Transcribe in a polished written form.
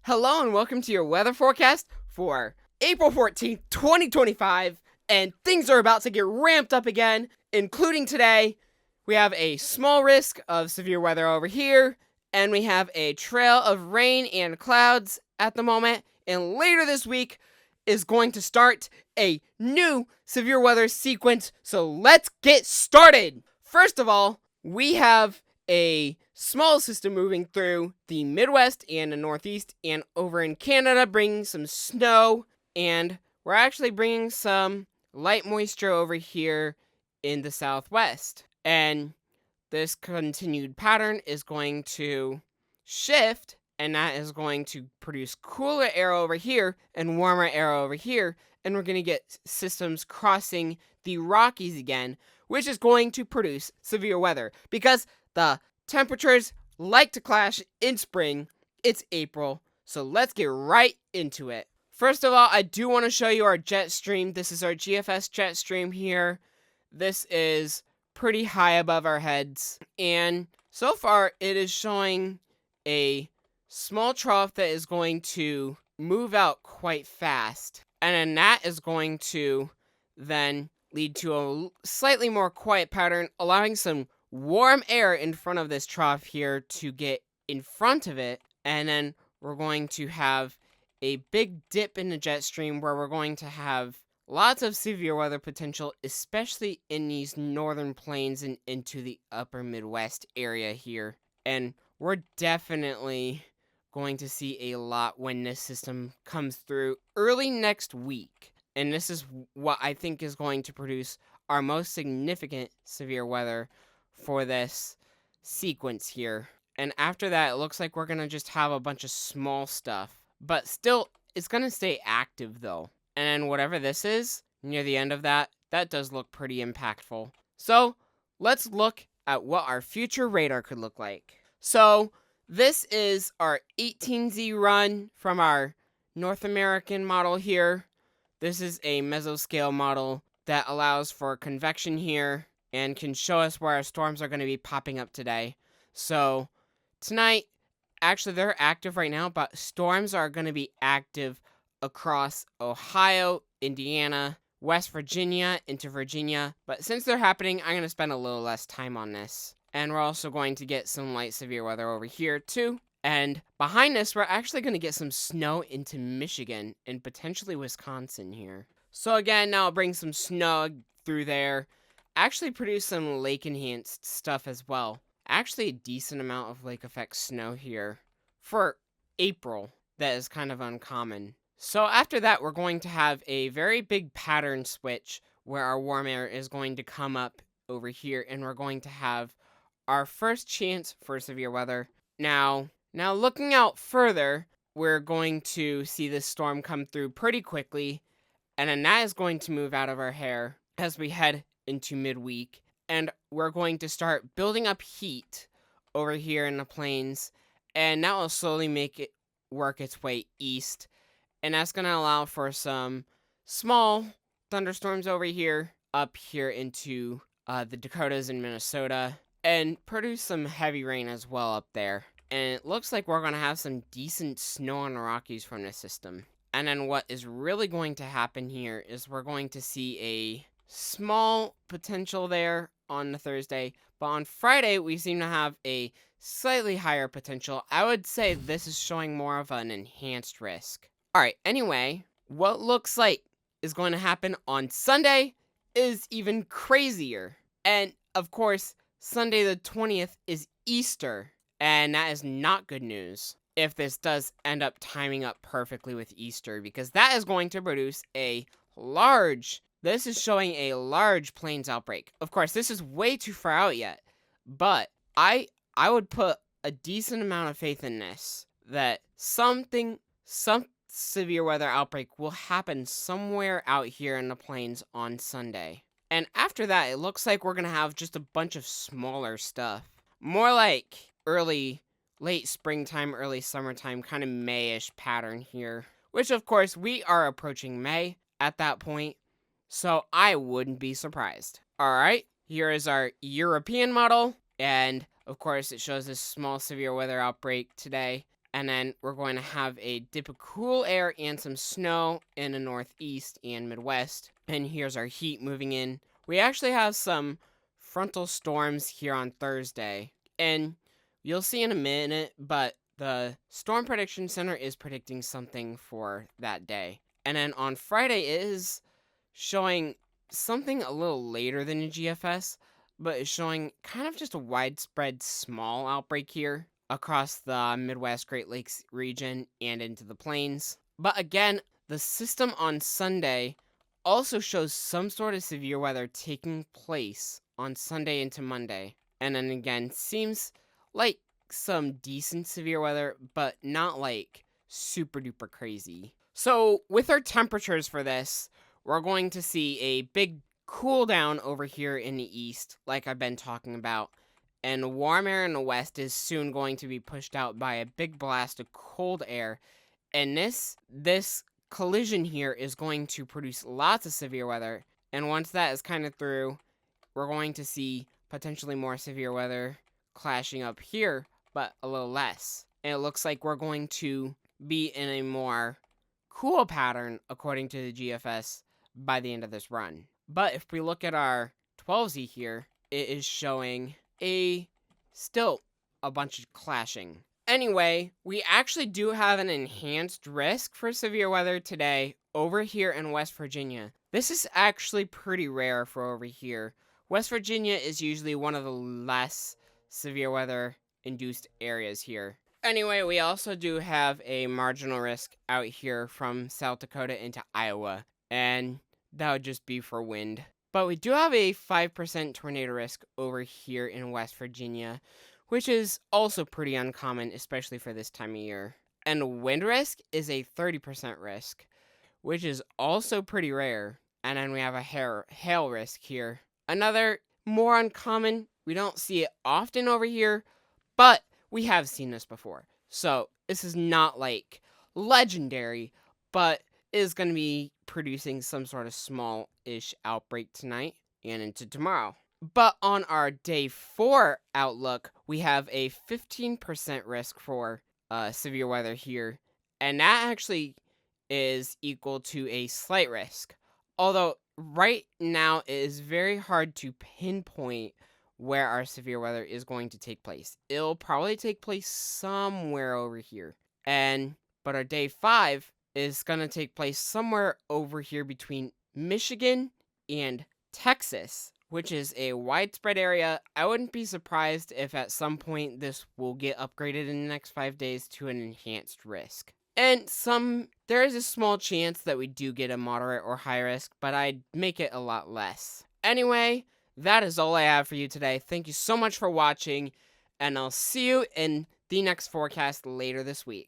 Hello and welcome to your weather forecast for April 14th, 2025. And things are about to get ramped up again, including today. We have a small risk of severe weather over here, and we have a trail of rain and clouds at the moment. And later this week is going to start a new severe weather sequence. So let's get started. First of all, we have a small system moving through the Midwest and the Northeast and over in Canada, bringing some snow, and we're actually bringing some light moisture over here in the Southwest. And this continued pattern is going to shift, and that is going to produce cooler air over here and warmer air over here, and we're going to get systems crossing the Rockies again, which is going to produce severe weather because the temperatures like to clash in spring. It's April, so let's get right into it. First of all, I do want to show you our Jetstream. This is our GFS Jetstream here. This is pretty high above our heads, and so far it is showing a small trough that is going to move out quite fast, and then that is going to then lead to a slightly more quiet pattern, allowing some warm air in front of this trough here to get in front of it, and then we're going to have a big dip in the jet stream where we're going to have lots of severe weather potential, especially in these northern plains and into the upper Midwest area here. And we're definitely going to see a lot when this system comes through early next week. And this is what I think is going to produce our most significant severe weather for this sequence here. And after that, it looks like we're going to just have a bunch of small stuff. But still, it's going to stay active though. And then whatever this is, near the end of that, that does look pretty impactful. So, let's look at what our future radar could look like. So, this is our 18Z run from our North American model here. This is a mesoscale model that allows for convection here and can show us where our storms are going to be popping up today. So, tonight, actually they're active right now, but storms are going to be active across Ohio, Indiana, West Virginia, into Virginia. But since they're happening, I'm going to spend a little less time on this. And we're also going to get some light severe weather over here too. And behind this, we're actually going to get some snow into Michigan and potentially Wisconsin here. So again, now I'll bring some snow through there. Actually produce some lake enhanced stuff as well. Actually a decent amount of lake effect snow here for April that is kind of uncommon. So after that, we're going to have a very big pattern switch where our warm air is going to come up over here, and we're going to have our first chance for severe weather. Now looking out further, we're going to see this storm come through pretty quickly, and then that is going to move out of our hair as we head into midweek, and we're going to start building up heat over here in the plains, and that will slowly make it work its way east. And that's going to allow for some small thunderstorms over here, up here into the Dakotas and Minnesota, and produce some heavy rain as well up there. And it looks like we're going to have some decent snow on the Rockies from this system. And then what is really going to happen here is we're going to see a small potential there on the Thursday. But on Friday, we seem to have a slightly higher potential. I would say this is showing more of an enhanced risk. Alright, anyway, what looks like is going to happen on Sunday is even crazier. And, of course, Sunday the 20th is Easter, and that is not good news if this does end up timing up perfectly with Easter, because that is going to produce this is showing a large plains outbreak. Of course, this is way too far out yet, but I would put a decent amount of faith in this, that some severe weather outbreak will happen somewhere out here in the plains on Sunday. And after that, it looks like we're going to have just a bunch of smaller stuff. More like late springtime, early summertime, kind of May-ish pattern here. Which, of course, we are approaching May at that point, so I wouldn't be surprised. Alright, here is our European model, and, of course, it shows this small severe weather outbreak today. And then we're going to have a dip of cool air and some snow in the northeast and Midwest. And here's our heat moving in. We actually have some frontal storms here on Thursday. And you'll see in a minute, but the Storm Prediction Center is predicting something for that day. And then on Friday it is showing something a little later than the GFS, but it's showing kind of just a widespread small outbreak here across the Midwest Great Lakes region and into the plains. But again, the system on Sunday also shows some sort of severe weather taking place on Sunday into Monday. And then again, seems like some decent severe weather, but not like super duper crazy. So with our temperatures for this, we're going to see a big cool down over here in the east, like I've been talking about. And warm air in the west is soon going to be pushed out by a big blast of cold air. And this collision here is going to produce lots of severe weather. And once that is kind of through, we're going to see potentially more severe weather clashing up here, but a little less. And it looks like we're going to be in a more cool pattern according to the GFS by the end of this run. But if we look at our 12Z here, it is showing still a bunch of clashing. Anyway, we actually do have an enhanced risk for severe weather today over here in West Virginia. This is actually pretty rare for over here. West Virginia is usually one of the less severe weather induced areas here. Anyway, we also do have a marginal risk out here from South Dakota into Iowa, and that would just be for wind. But we do have a 5% tornado risk over here in West Virginia, which is also pretty uncommon, especially for this time of year. And wind risk is a 30% risk, which is also pretty rare. And then we have a hail risk here. Another more uncommon, we don't see it often over here, but we have seen this before. So this is not like legendary, but is going to be producing some sort of small-ish outbreak tonight and into tomorrow. But on our day 4 outlook, we have a 15% risk for severe weather here, and that actually is equal to a slight risk. Although right now it is very hard to pinpoint where our severe weather is going to take place. It'll probably take place somewhere over here. But our day 5 is going to take place somewhere over here between Michigan and Texas, which is a widespread area. I wouldn't be surprised if at some point this will get upgraded in the next 5 days to an enhanced risk. And there is a small chance that we do get a moderate or high risk, but I'd make it a lot less. Anyway, that is all I have for you today. Thank you so much for watching, and I'll see you in the next forecast later this week.